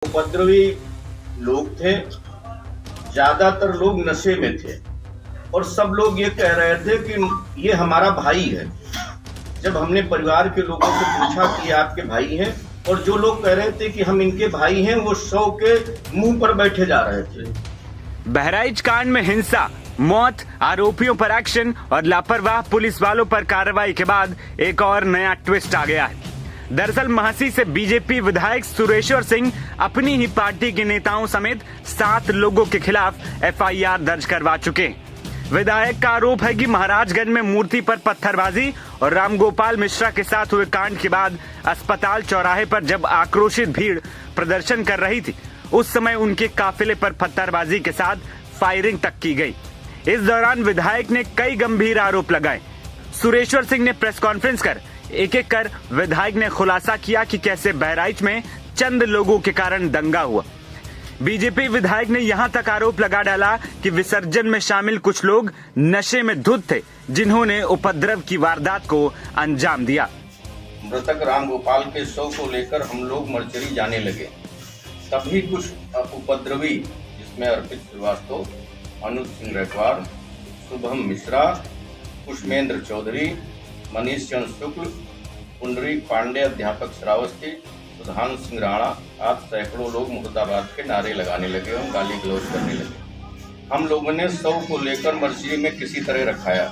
उपद्रवी लोग थे, ज्यादातर लोग नशे में थे और सब लोग ये कह रहे थे कि ये हमारा भाई है। जब हमने परिवार के लोगों से पूछा कि आपके भाई हैं, और जो लोग कह रहे थे कि हम इनके भाई हैं, वो 100 के मुंह पर बैठे जा रहे थे। बहराइच कांड में हिंसा, मौत, आरोपियों पर एक्शन और लापरवाह पुलिस वालों पर कार्रवाई के बाद एक और नया ट्विस्ट आ गया है। दरअसल महासी से बीजेपी विधायक सुरेश्वर सिंह अपनी ही पार्टी के नेताओं समेत 7 लोगों के खिलाफ एफआईआर दर्ज करवा चुके हैं। विधायक का आरोप है कि महाराजगंज में मूर्ति पर पत्थरबाजी और रामगोपाल मिश्रा के साथ हुए कांड के बाद अस्पताल चौराहे पर जब आक्रोशित भीड़ प्रदर्शन कर रही थी, उस समय उनके काफिले पर पत्थरबाजी के साथ फायरिंग तक की गई। इस दौरान विधायक ने कई गंभीर आरोप लगाए। सुरेश्वर सिंह ने प्रेस कॉन्फ्रेंस कर एक एक कर विधायक ने खुलासा किया कि कैसे बहराइच में चंद लोगों के कारण दंगा हुआ। बीजेपी विधायक ने यहां तक आरोप लगा डाला कि विसर्जन में शामिल कुछ लोग नशे में धुत थे, जिन्होंने उपद्रव की वारदात को अंजाम दिया। मृतक रामगोपाल के शव को लेकर हम लोग मर्चरी जाने लगे, तभी कुछ उपद्रवी, जिसमें अर्पित श्रीवास्तव, अनुज सिंह रैकवार, शुभम मिश्रा, पुष्पेंद्र चौधरी, मनीष चंद्र शुक्ल, पुंडरीक पांडे, अध्यापक श्रावस्ती, सुधांशु सिंह राणा आज सैकड़ों लोग मुर्दाबाद के नारे लगाने लगे और गाली गलौज करने लगे। हम लोगों ने शव को लेकर मर्चरी में किसी तरह रखाया।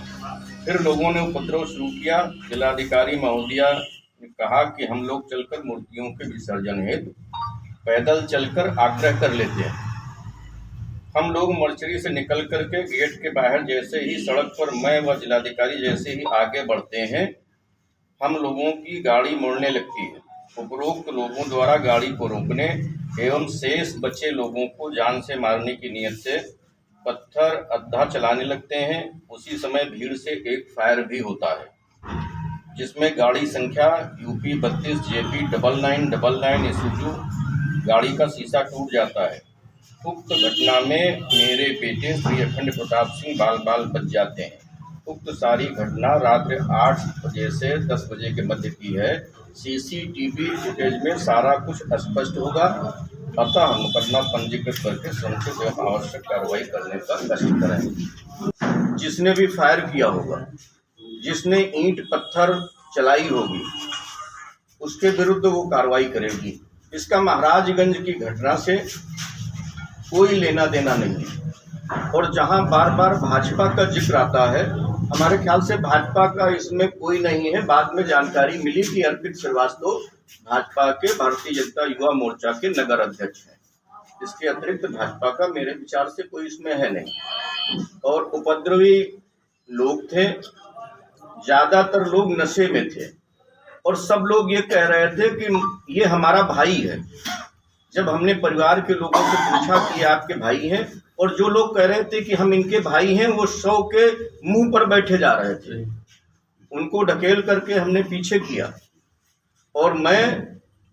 फिर लोगों ने उपद्रव शुरू किया। जिलाधिकारी महोदया ने कहा कि हम लोग चलकर मूर्तियों के विसर्जन हेतु पैदल चलकर आग्रह कर लेते हैं। हम लोग मर्चरी से निकल करके गेट के बाहर जैसे ही सड़क पर मैं व जिलाधिकारी जैसे ही आगे बढ़ते हैं, हम लोगों की गाड़ी मुड़ने लगती है। उपरोक्त लोगों द्वारा गाड़ी को रोकने एवं शेष बचे लोगों को जान से मारने की नीयत से पत्थर अद्धा चलाने लगते हैं। उसी समय भीड़ से एक फायर भी होता है, जिसमें गाड़ी संख्या UP 32 JP 9999 ईसुजू गाड़ी का शीशा टूट जाता है। उक्त घटना में मेरे बेटे श्री अखंड प्रताप सिंह बाल बच जाते हैं। उक्त सारी घटना रात्रि 8 बजे से 10 बजे के मध्य की है। CCTV फुटेज में सारा कुछ स्पष्ट होगा, अतः मुकदमा पंजीकृत करके समुचित एवं आवश्यक कार्रवाई करने का कष्ट करें। जिसने भी फायर किया होगा, जिसने ईंट पत्थर चलाई होगी, उसके विरुद्ध वो कार्रवाई करेगी। इसका महाराजगंज की घटना से कोई लेना देना नहीं है। और जहां बार बार भाजपा का जिक्र आता है, हमारे ख्याल से भाजपा का इसमें कोई नहीं है। बाद में जानकारी मिली कि अर्पित श्रीवास्तव भाजपा के भारतीय जनता युवा मोर्चा के नगर अध्यक्ष हैं। इसके अतिरिक्त भाजपा का मेरे विचार से कोई इसमें है नहीं। और उपद्रवी लोग थे, ज्यादातर लोग नशे में थे और सब लोग ये कह रहे थे कि ये हमारा भाई है। जब हमने परिवार के लोगों से पूछा कि आपके भाई हैं, और जो लोग कह रहे थे कि हम इनके भाई हैं, वो 100 के मुंह पर बैठे जा रहे थे। उनको ढकेल करके हमने पीछे किया और मैं,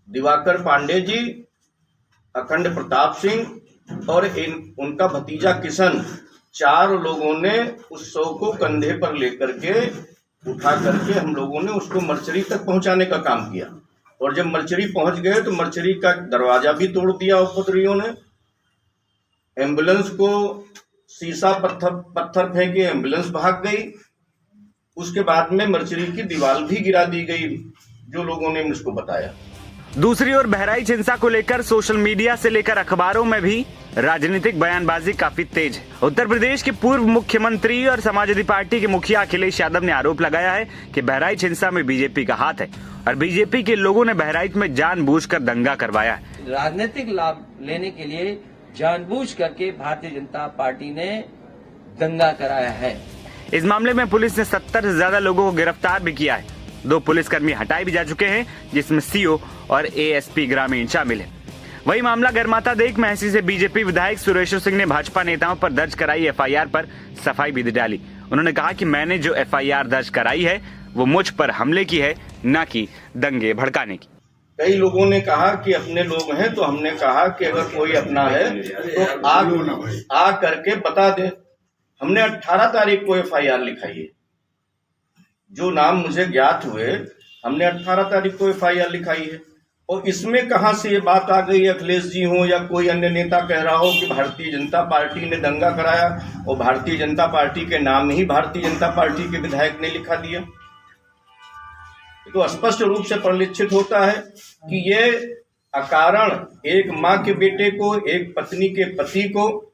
दिवाकर पांडे जी, अखंड प्रताप सिंह और उनका भतीजा किशन, 4 लोगों ने उस 100 को कंधे पर लेकर के उठा करके हम लोगों ने उसको मर्चरी तक पहुंचाने का काम किया। और जब मर्चरी पहुंच गए तो मर्चरी का दरवाजा भी तोड़ दिया उपद्रवियों ने। एम्बुलेंस को शीशा पत्थर फेंके, एम्बुलेंस भाग गई। उसके बाद में मर्चरी की दीवार भी गिरा दी गई, जो लोगों ने मुझको बताया। दूसरी ओर बहराइच हिंसा को लेकर सोशल मीडिया से लेकर अखबारों में भी राजनीतिक बयानबाजी काफी तेज है। उत्तर प्रदेश के पूर्व मुख्यमंत्री और समाजवादी पार्टी के मुखिया अखिलेश यादव ने आरोप लगाया है कि बहराइच हिंसा में बीजेपी का हाथ है और बीजेपी के लोगों ने बहराइच में जानबूझकर दंगा करवाया है। राजनीतिक लाभ लेने के लिए जानबूझ करके भारतीय जनता पार्टी ने दंगा कराया है। इस मामले में पुलिस ने 70 से ज्यादा लोगों को गिरफ्तार भी किया है। 2 पुलिसकर्मी हटाए भी जा चुके हैं, जिसमें CO और ASP ग्रामीण शामिल है। वही मामला गर्माता देख महसी से बीजेपी विधायक सुरेश्वर सिंह ने भाजपा नेताओं पर दर्ज कराई FIR पर सफाई भी डाली। उन्होंने कहा कि मैंने जो FIR दर्ज कराई है वो मुझ पर हमले की है, न कि दंगे भड़काने की। कई लोगों ने कहा कि अपने लोग हैं, तो हमने कहा कि अगर कोई अपना है तो आ करके बता दे। हमने 18 तारीख को FIR लिखाई है। जो नाम मुझे ज्ञात हुए, हमने 18 तारीख को FIR लिखाई है। और इसमें कहां से ये बात आ गई, अखिलेश जी हो या कोई अन्य नेता कह रहा हो कि भारतीय जनता पार्टी ने दंगा कराया और भारतीय जनता पार्टी के नाम ही भारतीय जनता पार्टी के विधायक ने लिखा दिया। तो स्पष्ट रूप से परिलक्षित होता है कि ये अकारण एक मां के बेटे को, एक पत्नी के पति को,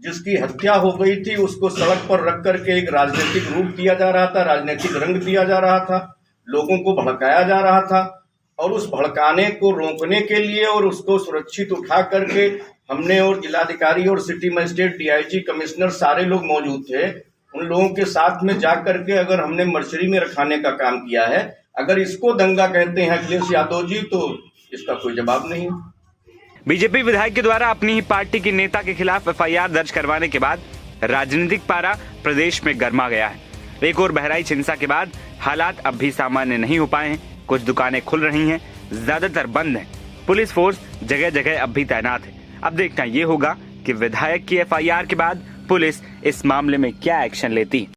जिसकी हत्या हो गई थी, उसको सड़क पर रख करके एक राजनीतिक रूप दिया जा रहा था, राजनीतिक रंग दिया जा रहा था, लोगों को भड़काया जा रहा था। और उस भड़काने को रोकने के लिए और उसको सुरक्षित उठा करके हमने, और जिलाधिकारी और सिटी मजिस्ट्रेट, डीआईजी, कमिश्नर सारे लोग मौजूद थे, उन लोगों के साथ में जा करके अगर हमने मर्चरी में रखाने का काम किया है, अगर इसको दंगा कहते हैं अखिलेश यादव जी, तो इसका कोई जवाब नहीं है। बीजेपी विधायक के द्वारा अपनी ही पार्टी के नेता के खिलाफ एफआईआर दर्ज करवाने के बाद राजनीतिक पारा प्रदेश में गर्मा गया है। एक और बहराइच हिंसा के बाद हालात अब भी सामान्य नहीं हो पाए हैं। कुछ दुकानें खुल रही हैं, ज्यादातर बंद हैं। पुलिस फोर्स जगह जगह अब भी तैनात है। अब देखना ये होगा कि विधायक की एफआईआर के बाद पुलिस इस मामले में क्या एक्शन लेती है।